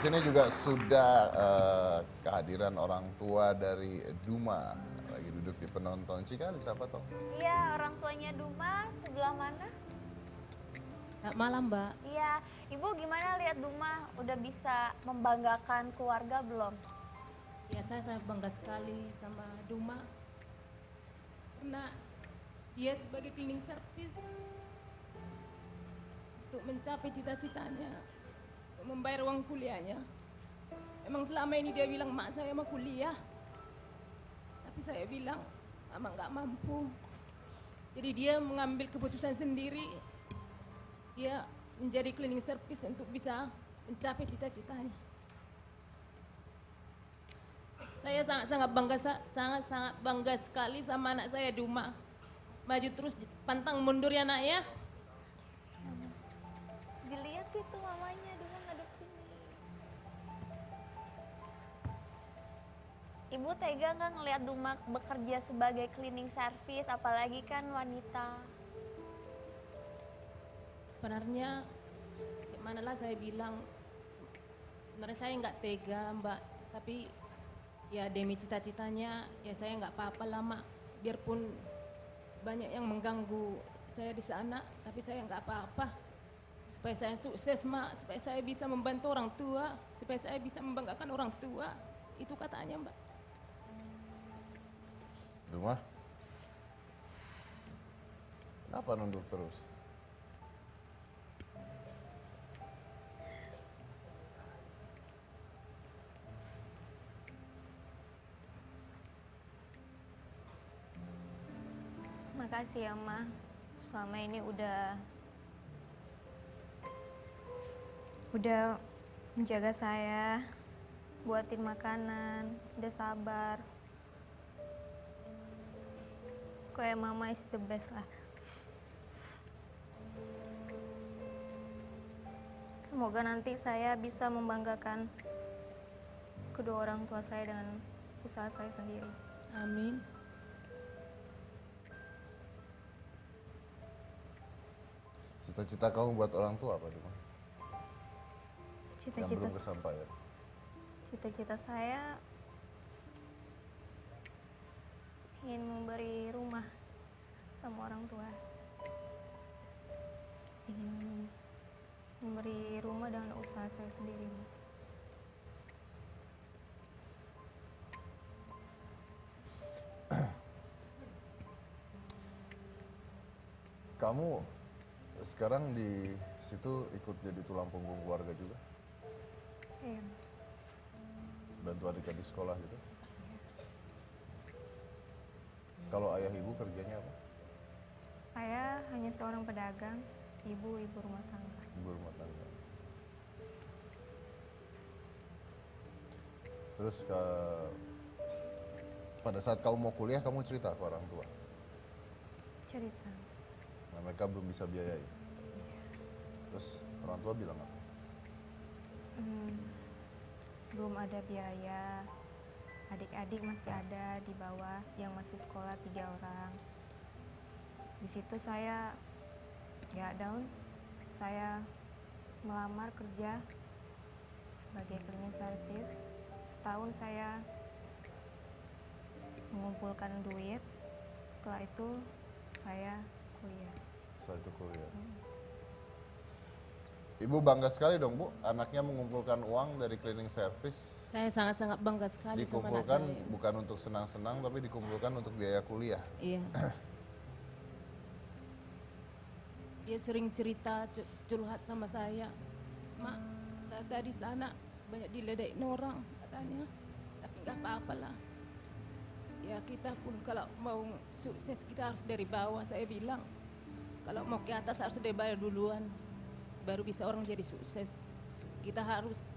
sini juga sudah kehadiran orang tua dari Duma lagi duduk di penonton. Cikali siapa toh? Iya, orang tuanya Duma sebelah mana? Selamat malam, Mbak. Iya, Ibu gimana lihat Duma udah bisa membanggakan keluarga belum? Ya, saya sangat bangga sekali sama Duma. Karena dia sebagai cleaning service untuk mencapai cita-citanya, untuk membayar uang kuliahnya. Memang selama ini dia bilang, mak saya mau kuliah. Tapi saya bilang, mama nggak mampu. Jadi dia mengambil keputusan sendiri. Dia menjadi cleaning service untuk bisa mencapai cita-citanya. Saya sangat-sangat bangga, sangat-sangat bangga sekali sama anak saya Duma. Maju terus, pantang mundur ya nak ya. Dilihat sih tuh mamanya Duma ngadep sini. Ibu tega nggak ngelihat Duma bekerja sebagai cleaning service, apalagi kan wanita? Sebenarnya, gimanalah saya bilang, sebenarnya saya nggak tega Mbak, tapi ya demi cita-citanya, ya saya nggak apa-apa lah Mak. Biarpun banyak yang mengganggu saya di sana, tapi saya nggak apa-apa. Supaya saya sukses Mak, supaya saya bisa membantu orang tua, supaya saya bisa membanggakan orang tua. Itu katanya Mbak. Duma? Kenapa nunduk terus? Makasih ya Ma, selama ini udah menjaga saya, buatin makanan, udah sabar. Kayak Mama is the best lah. Semoga nanti saya bisa membanggakan kedua orang tua saya dengan usaha saya sendiri. Amin. Cita-cita kamu buat orang tua apa Duma? Yang Cita-cita belum kesampaian. Cita-cita saya ingin memberi rumah sama orang tua. Ingin memberi rumah dengan usaha saya sendiri, Mas. Kamu sekarang di situ ikut jadi tulang punggung keluarga juga? Iya, Mas. Bantu adik-adik sekolah gitu? Kalau ayah ibu kerjanya apa? Saya hanya seorang pedagang, ibu rumah tangga. Ibu rumah tangga. Terus pada saat kamu mau kuliah, kamu cerita ke orang tua? Cerita. Nah, mereka belum bisa biayain. Terus orang tua bilang apa? Belum ada biaya. Adik-adik masih ada di bawah yang masih sekolah 3 orang. Di situ saya ya down. Saya melamar kerja sebagai cleaning service. Setahun saya mengumpulkan duit. Setelah itu saya kuliah. Setelah itu kuliah. Ibu bangga sekali dong Bu, anaknya mengumpulkan uang dari cleaning service. Saya sangat-sangat bangga sekali sama anak Dikumpulkan saya. bukan untuk senang-senang, tapi dikumpulkan untuk biaya kuliah. Iya. Dia sering cerita, curhat sama saya. Mak, saya tadi sana banyak diledekin orang katanya. Tapi nggak apa-apa lah. Ya kita pun kalau mau sukses kita harus dari bawah, saya bilang. Kalau mau ke atas harus dari bawah duluan. Baru bisa orang jadi sukses. Kita harus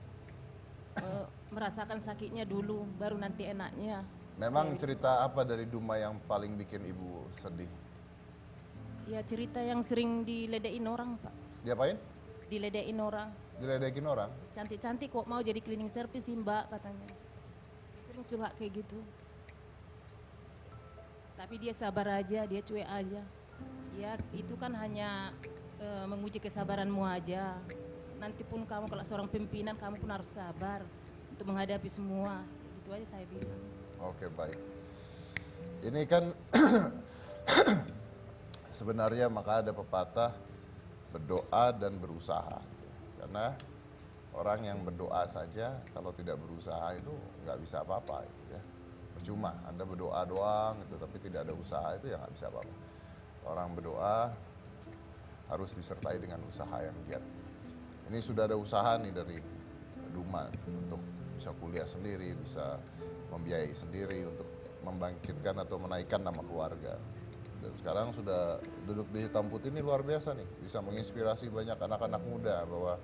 merasakan sakitnya dulu, baru nanti enaknya. Memang cerita apa dari Duma yang paling bikin ibu sedih? Ya cerita yang sering diledekin orang Pak. Diapain? Diledekin orang. Diledekin orang? Cantik-cantik kok mau jadi cleaning service sih Mbak katanya. Dia sering curhat kayak gitu. Tapi dia sabar aja, dia cuek aja. Ya itu kan hanya menguji kesabaranmu aja. nanti pun kamu kalau seorang pimpinan kamu pun harus sabar untuk menghadapi semua. Itu aja saya bilang. Oke, baik. Ini kan sebenarnya maka ada pepatah berdoa dan berusaha. Karena orang yang berdoa saja kalau tidak berusaha itu nggak bisa apa-apa ya. Percuma, Anda berdoa doang gitu, tapi tidak ada usaha itu ya nggak bisa apa-apa. Orang berdoa harus disertai dengan usaha yang giat. Ini sudah ada usaha nih dari Duma untuk bisa kuliah sendiri, bisa membiayai sendiri untuk membangkitkan atau menaikkan nama keluarga. Dan sekarang sudah duduk di hitam putih ini luar biasa nih, bisa menginspirasi banyak anak-anak muda bahwa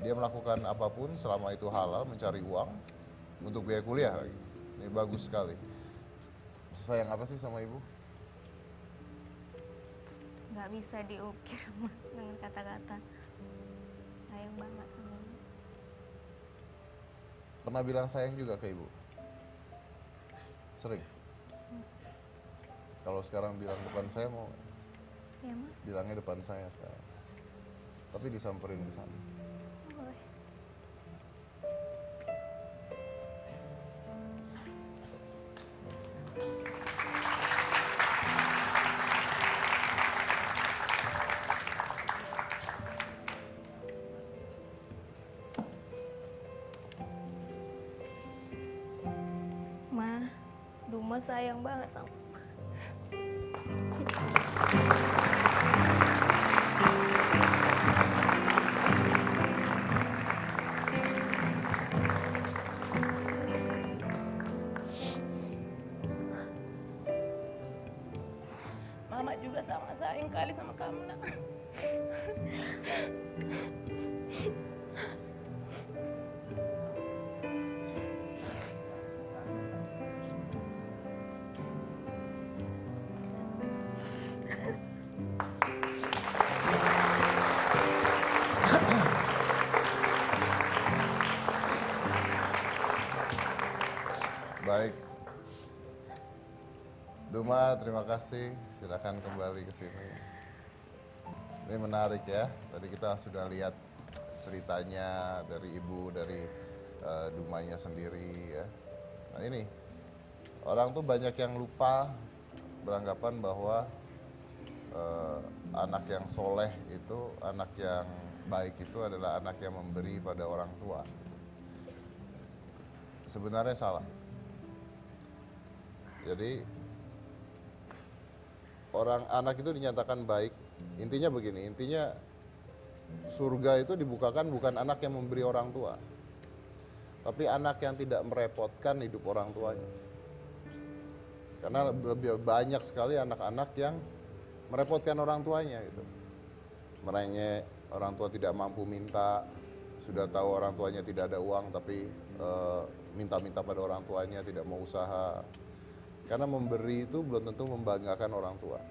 dia melakukan apapun selama itu halal, mencari uang untuk biaya kuliah lagi. Ini bagus sekali. Sayang apa sih sama ibu? Nggak bisa diukir Mas dengan kata-kata. Sayang banget sama ibu. Pernah bilang sayang juga ke ibu? Sering? Mas. Kalau sekarang bilang depan saya mau Ya Mas, bilangnya depan saya sekarang. Tapi disamperin ke sana. boleh. Ma, Duma sayang banget sama Mama juga sama sayang kali sama kamu nak. Baik. Duma, terima kasih. Silakan kembali ke sini. Ini menarik ya. Tadi kita sudah lihat ceritanya dari ibu, dari Dumanya sendiri ya. Nah ini, orang tuh banyak yang lupa beranggapan bahwa anak yang soleh itu, anak yang baik itu adalah anak yang memberi pada orang tua. Sebenarnya salah. Jadi anak itu dinyatakan baik, intinya begini, intinya surga itu dibukakan bukan anak yang memberi orang tua, tapi anak yang tidak merepotkan hidup orang tuanya. Karena lebih banyak sekali anak-anak yang merepotkan orang tuanya gitu. Merengek, orang tua tidak mampu minta, sudah tahu orang tuanya tidak ada uang tapi minta-minta pada orang tuanya, tidak mau usaha. Karena memberi itu belum tentu membanggakan orang tua.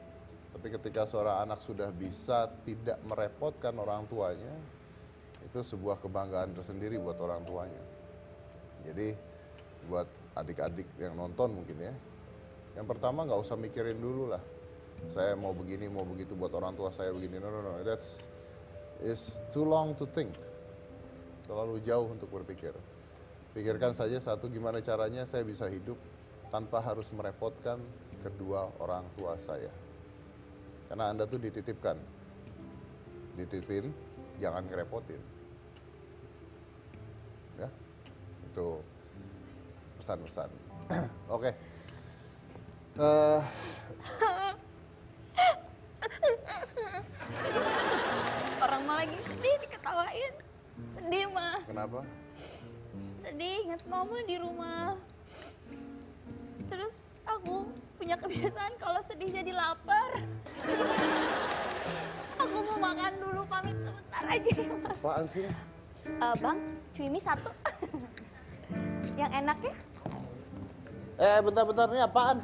Tapi ketika seorang anak sudah bisa tidak merepotkan orang tuanya, itu sebuah kebanggaan tersendiri buat orang tuanya. Jadi buat adik-adik yang nonton mungkin ya, yang pertama nggak usah mikirin dulu lah, saya mau begini, mau begitu buat orang tua saya begini. No, that's is too long to think. Terlalu jauh untuk berpikir. Pikirkan saja satu, gimana caranya saya bisa hidup tanpa harus merepotkan kedua orang tua saya. Karena Anda tuh dititipkan, dititipin, jangan ngerepotin. Ya, itu pesan-pesan. Oke. orang mah lagi sedih diketawain. Sedih mah. Kenapa? Sedih ingat mama di rumah. Terus aku punya kebiasaan kalau sedih jadi lapar. Aku mau makan dulu, pamit sebentar aja ya Mas. Apaan sih? Bang, cumi satu. Yang enak ya? Bentar-bentar, ini apaan?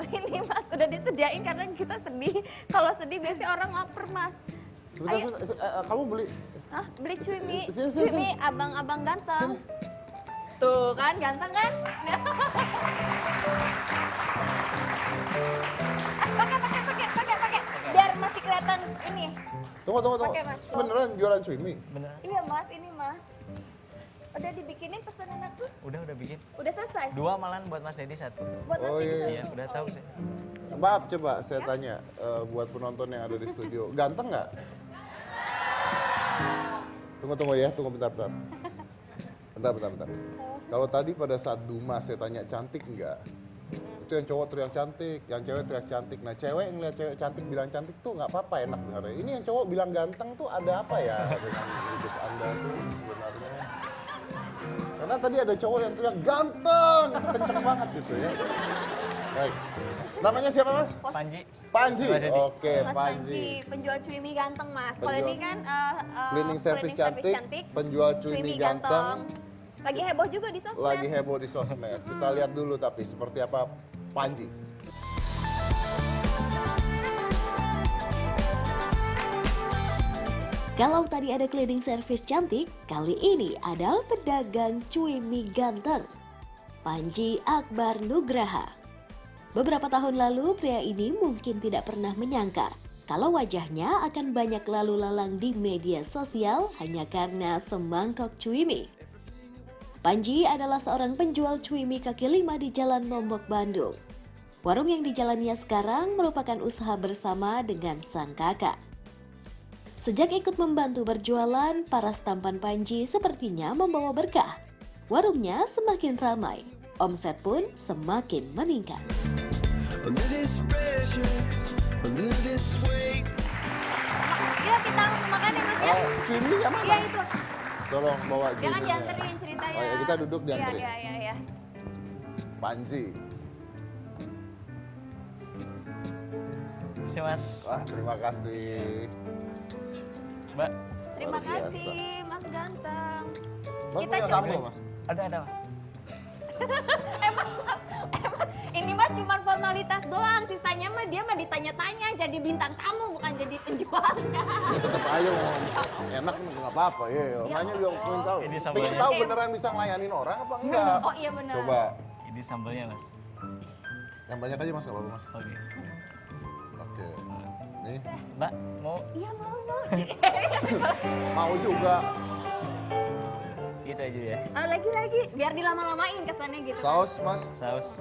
Ini Mas udah disediain karena kita sedih. Kalau sedih biasanya orang lapar Mas. Sebentar, kamu beli? Hah, beli cumi. Sini. Cumi abang-abang ganteng. Tuh kan, ganteng kan? Pakai. Biar masih kelihatan ini. Tunggu. Tunggu. Oke, Mas. Beneran jualan cuimi? Beneran? Iya Mas, ini Mas. Udah dibikinin pesanan aku? Udah bikin. Udah selesai? 2 malahan buat Mas Dedi 1. Buat Oh, Mas Dedi iya. satu? Iya, udah tahu sih. Maaf, coba saya tanya buat penonton yang ada di studio. Ganteng nggak? Tunggu ya, tunggu bentar. Bentar. Kalau tadi pada saat Duma saya tanya cantik nggak? Itu yang cowok teriak cantik, yang cewek teriak cantik. Nah cewek yang lihat cewek cantik bilang cantik tuh nggak apa-apa, enak dengarnya. Ini yang cowok bilang ganteng tuh ada apa ya dengan hidup Anda tuh sebenarnya? Karena tadi ada cowok yang teriak ganteng, itu kenceng banget gitu ya. Baik, namanya siapa Mas? Panji. Panji. Mas Edi. Oke, Mas Panji. penjual cuimi ganteng Mas. Kalau Penjual- ini kan Cleaning service cantik, penjual cuimi ganteng. Lagi heboh juga di sosmed. Lagi heboh di sosmed. Kita lihat dulu tapi seperti apa Panji. Kalau tadi ada cleaning service cantik, kali ini ada pedagang cuimi ganteng. Panji Akbar Nugraha. Beberapa tahun lalu, pria ini mungkin tidak pernah menyangka kalau wajahnya akan banyak lalu lalang di media sosial hanya karena semangkok cuimi. Panji adalah seorang penjual cuimi kaki lima di Jalan Lombok, Bandung. Warung yang dijalannya sekarang merupakan usaha bersama dengan sang kakak. Sejak ikut membantu berjualan, paras tampan Panji sepertinya membawa berkah. Warungnya semakin ramai, omset pun semakin meningkat. Yuk kita langsung makan ya Mas ya. Cuimi yang mana? Iya itu. Tolong bawa Jangan cuiminya. dianterin ceritanya. Oh ya, kita duduk dianterin. Iya. Panji. Si Mas. Wah, terima kasih. Mbak, Terima Luar biasa. kasih Mas ganteng. Mas Kita punya coba- sambal, Mas? ada Mas. Mas, ini mah cuma formalitas doang. Sisanya mah dia mah ditanya-tanya jadi bintang tamu bukan jadi penjualnya. Ya tetap aja mau enak nggak apa-apa ya. Makanya juga pengen tahu. Ini sambal. Pengen tahu beneran bisa ngelayanin orang apa enggak? Oh iya benar. Coba Ini sambalnya Mas. yang banyak aja Mas, nggak apa-apa Mas. Oke. Oke. Nih, Mbak, mau Iya mau. mau juga gitu aja ya. Lagi biar dilama-lamain kesannya gitu. saus Mas? Saus.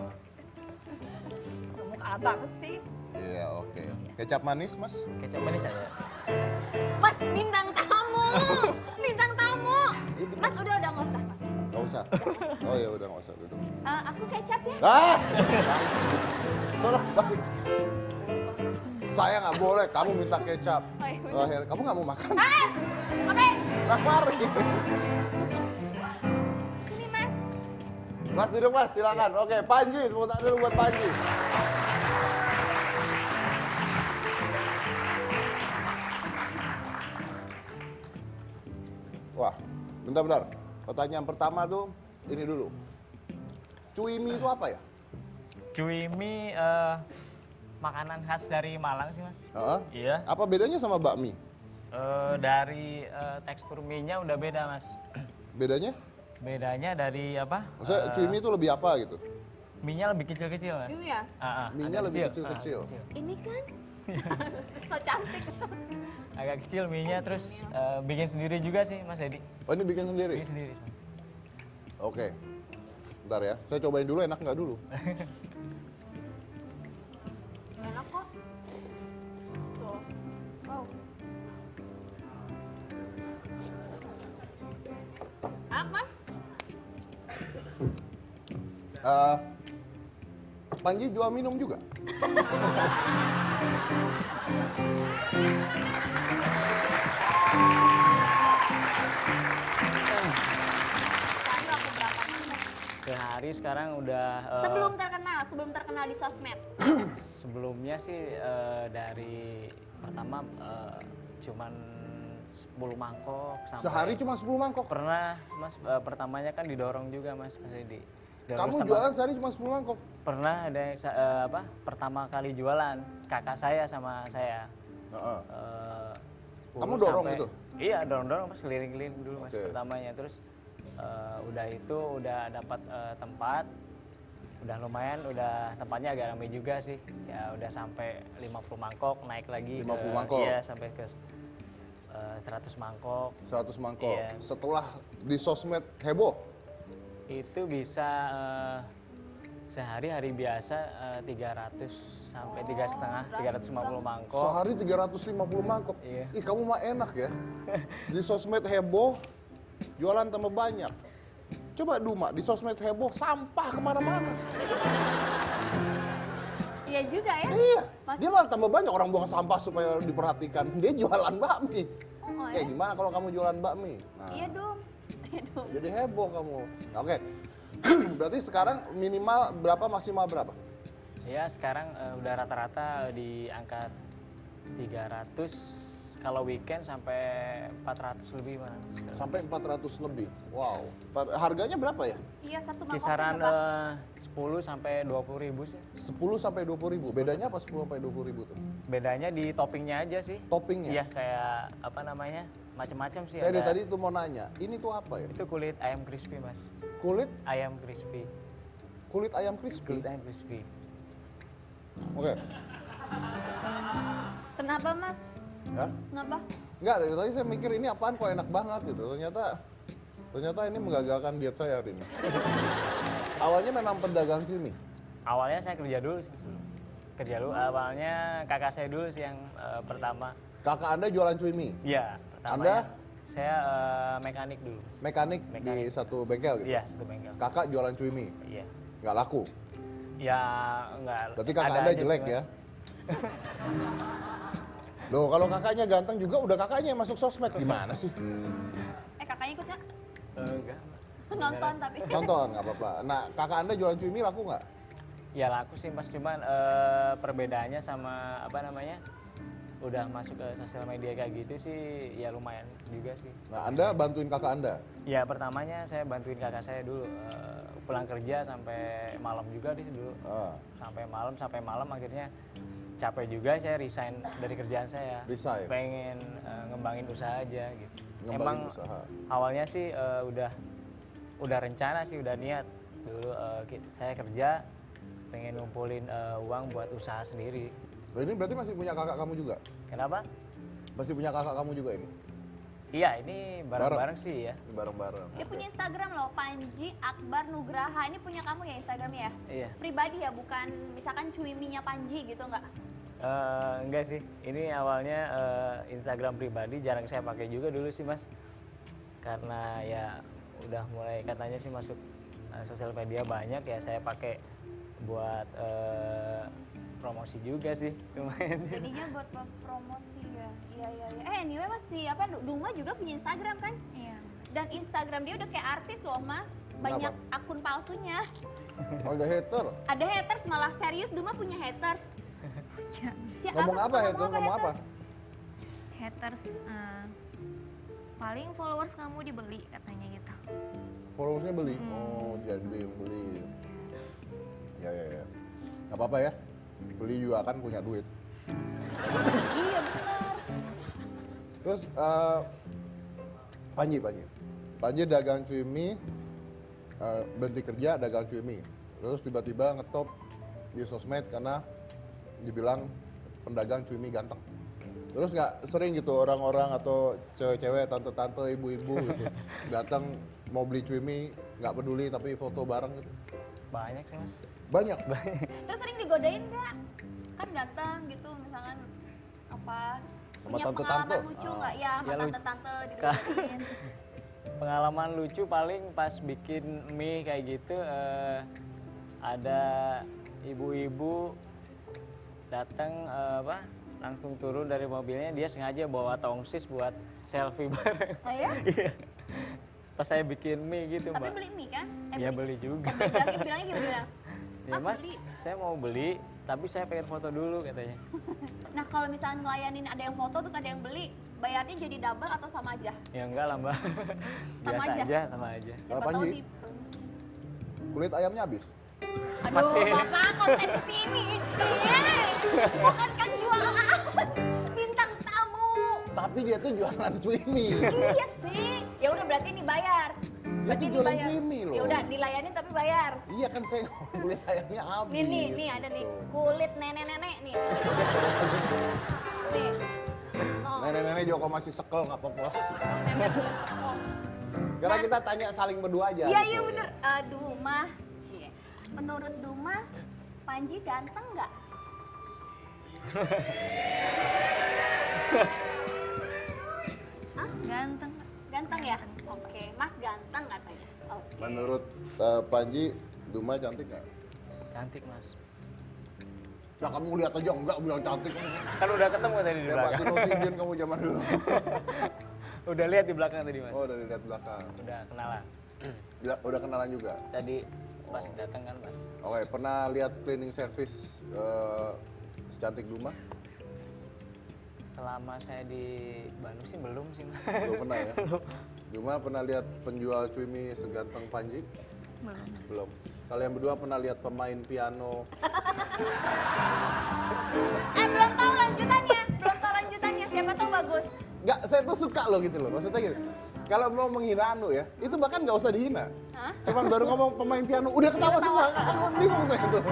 Kamu kalah banget sih. Iya, oke. Kecap manis Mas? Kecap manis ada. Mas bintang tamu. Bintang tamu. Iya, bintang. Mas udah nggak usah Mas. Nggak usah. Oh ya udah nggak usah duduk. Aku kecap ya. Ah! Tolong balik. Saya nggak boleh, kamu minta kecap. Oh, iya, bener. Akhirnya kamu nggak mau makan? Oke. Nah, mari. Sini Mas. Mas duduk Mas, silakan. Oke, Panji, tepuk tangan dulu buat Panji. Wah, bentar-bentar. Pertanyaan pertama tuh, ini dulu. Cuimi itu apa ya? Cuimi makanan khas dari Malang sih Mas. Heeh. Iya. Apa bedanya sama bakmi? Dari tekstur mie-nya udah beda Mas. Bedanya? Bedanya dari apa? Maksudnya cuimi itu lebih apa gitu? Mie-nya lebih kecil-kecil Mas. Dulu ya. Mie-nya agak lebih kecil-kecil. Ini kan. So cantik. Agak kecil mie-nya terus bikin sendiri juga sih Mas Dedi. Oh ini bikin sendiri? Bikin sendiri. Oke. Bentar ya, saya cobain dulu enak nggak dulu? Enak kok. Tuh. Wow. Enak Mas. Panji jual minum juga? Lalu aku berapa Mas? Sehari sekarang udah Sebelum terkenal di sosmed. sebelumnya sih dari pertama cuman 10 mangkok sampai Sehari cuma 10 mangkok? pernah Mas pertamanya kan didorong juga Mas Dedi. Dorong Kamu sama- jualan sehari cuma 10 mangkok? Pernah ada yang pertama kali jualan kakak saya sama saya. Heeh. 10 Kamu dorong sampai- itu? Iya dorong Mas, keliling-keliling dulu Mas Oke. pertamanya. Terus udah itu udah dapat tempat, udah lumayan, udah tempatnya agak ramai juga sih. Ya udah sampai 50 mangkok, naik lagi 50 ke, mangkok? Iya sampai ke 100 mangkok. 100 mangkok. Iya. Setelah di sosmed heboh, Itu bisa sehari hari biasa 300 sampai 350 mangkok. sehari 350 mangkok. Iya. Ih, kamu mah enak ya. Di sosmed heboh, jualan tambah banyak. Coba Duma, di sosmed heboh, sampah kemana-mana. Iya juga ya. Iya, dia malah tambah banyak orang buang sampah supaya diperhatikan. Dia jualan bakmi. Oh, Kayak gimana kalau kamu jualan bakmi? Nah, Iya dong. Iya dong. jadi heboh kamu. Nah, oke, berarti sekarang minimal berapa, maksimal berapa? Ya sekarang udah rata-rata di angka 300, kalau weekend sampai 400 lebih Mas. Sampai 400 lebih. Wow. Harganya berapa ya? Iya, satu mangkok Kisaran berapa? 10 sampai 20 ribu sih. 10 sampai 20 ribu. Bedanya apa 10 sampai 20 ribu tuh? Bedanya di toppingnya aja sih. Toppingnya? Iya kayak apa namanya, macam-macam sih. Saya dari ada. tadi tuh mau nanya, ini tuh apa ya? Itu kulit ayam crispy Mas. Kulit Ayam crispy. kulit ayam crispy. Kulit ayam crispy. Oke. Kenapa Mas? Ya. Kenapa? Enggak, dari tadi saya mikir ini apaan kok enak banget gitu. Ternyata ini menggagalkan diet saya hari ini. Awalnya memang pedagang cumi. Awalnya saya kerja dulu sih. Kerja dulu, awalnya kakak saya dulu sih yang pertama. Kakak Anda jualan cumi, Iya, pertama Anda? saya mekanik dulu. mekanik di Mekanik. satu bengkel gitu. Iya, satu bengkel. Kakak jualan cumi, Iya. nggak laku. Ya enggak. Berarti kakak ada Anda aja jelek sih, ya? Mas. Loh, kalau kakaknya ganteng juga udah kakaknya yang masuk sosmed, gimana sih? Kakaknya ikut nggak? Enggak. Nonton tapi. Tonton, nggak apa-apa. Nah, kakak Anda jualan cumi laku nggak? Ya laku sih Mas, cuman perbedaannya sama apa namanya? Udah masuk ke sosial media kayak gitu sih ya lumayan juga sih. Nah, Anda bantuin kakak Anda? Ya pertamanya saya bantuin kakak saya dulu pulang kerja sampai malam juga deh dulu. Ah, Sampai malam akhirnya capek juga saya resign dari kerjaan saya. Resign? Pengen ngembangin usaha aja gitu. Ngembangin usaha. Awalnya sih udah rencana sih, udah niat dulu saya kerja pengen ngumpulin uang buat usaha sendiri. Loh, ini berarti masih punya kakak kamu juga? Kenapa? Masih punya kakak kamu juga ini? Iya, ini bareng-bareng sih ya. Ini bareng-bareng. Dia punya Instagram loh, Panji Akbar Nugraha. Ini punya kamu ya Instagramnya ya? Iya. Pribadi ya, bukan misalkan cuiminya Panji gitu nggak? Enggak sih, ini awalnya Instagram pribadi, jarang saya pakai juga dulu sih Mas. Karena ya udah mulai katanya sih masuk sosial media banyak ya, saya pakai buat promosi juga sih, lumayan. Jadinya buat promosi ya. Iya. Anyway masih apa? Duma juga punya Instagram kan? Iya. Dan Instagram dia udah kayak artis loh Mas. Banyak akun palsunya. Oh, ada hater? Ada haters malah, serius Duma punya haters. Ngomong apa hater? Ngomong apa? Haters paling followers kamu dibeli katanya gitu. Followersnya beli? Oh, jadi beli. Ya. Nggak apa-apa ya. Beli juga kan punya duit. Iya benar. Terus Panji dagang cumi, berhenti kerja dagang cumi. Terus tiba-tiba ngetop di sosmed karena dibilang pedagang cumi ganteng. Terus nggak sering gitu orang-orang atau cewek-cewek, tante-tante, ibu-ibu gitu datang mau beli cumi, nggak peduli tapi foto bareng gitu. Banyak sih Mas. Banyak. Terus sering digodain nggak? Kan ganteng gitu misalkan apa? Sama Punya tante-tante? pengalaman lucu nggak ya sama Ya, tante-tante digodain? Pengalaman lucu paling pas bikin mie kayak gitu, ada ibu-ibu datang langsung turun dari mobilnya, dia sengaja bawa tongsis buat selfie bareng. Oh ya? Iya. Pas saya bikin mie gitu Tapi Mbak. beli mie kan? Ya beli juga. Bilangnya gimana? Ya Mas, beli. saya mau beli, tapi saya pengen foto dulu katanya. Nah kalau misalnya ngelayanin ada yang foto terus ada yang beli, bayarnya jadi double atau sama aja? Ya enggak lah Mbak. Sama Biasa aja? aja, sama aja. Siapa Panji? tahu di... Kulit ayamnya habis. Aduh, Masih. Bapak konten kesini. Iya, bukan kan jualan. Bintang tamu. Tapi dia tuh jualan cumi. Iya sih. Ya udah berarti ini bayar. Dia Berarti tuh ini jualan bayar. cumi loh. Ya udah dilayanin tapi bayar. Iya kan saya kulit ayamnya habis. Nih ada nih kulit nenek-nenek nih. Nih. Oh, nenek-nenek juga kalau masih sekel nggak apa-apa. Karena kita tanya saling berdua aja. Iya gitu. iya bener. Duma, cie. Menurut Duma, Panji ganteng nggak? Ganteng. Ganteng ya? Oke, Mas ganteng katanya. Oke. Menurut Panji, Duma cantik nggak? Cantik mas. Nah kamu lihat aja enggak bilang cantik. Kan udah ketemu tadi di Ya Pak belakang. Tino Sidin kamu zaman dulu. Udah lihat di belakang tadi mas. Oh dari lihat belakang. Udah kenalan. Udah kenalan juga. Tadi pas datang kan mas. Oke, pernah lihat cleaning service secantik Duma? Selama saya di Bandung sih belum sih mas. Belum pernah ya? Duma pernah lihat penjual cumi seganteng Panji? Belum. Belum. Kalian berdua pernah lihat pemain piano? Belum tahu lanjutannya. Belum tahu lanjutannya. Siapa tahu bagus. Nggak, saya tuh suka loh gitu loh. Maksudnya gini, kalau mau menghina Anu ya, itu bahkan nggak usah dihina. Hah? Cuman baru ngomong pemain piano, udah ketawa semua. Bingung saya tuh.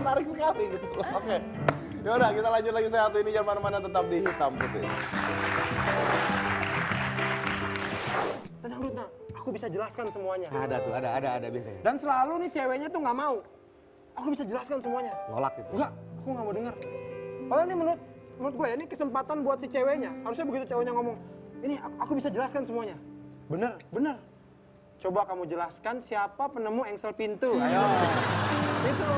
Menarik sekali gitu loh. Oke. Yaudah, kita lanjut lagi saya satu ini. Jangan mana-mana, tetap di Hitam Putih. Tenang Rutna, aku bisa jelaskan semuanya. Ada tuh, ada biasanya. Dan selalu nih ceweknya tuh nggak mau. Aku bisa jelaskan semuanya. Nolak gitu. Enggak, aku nggak mau dengar. Kalau ini menurut gue ya, ini kesempatan buat si ceweknya. Harusnya begitu ceweknya ngomong, ini aku bisa jelaskan semuanya. Bener. Coba kamu jelaskan siapa penemu engsel pintu. Ayo. Itu.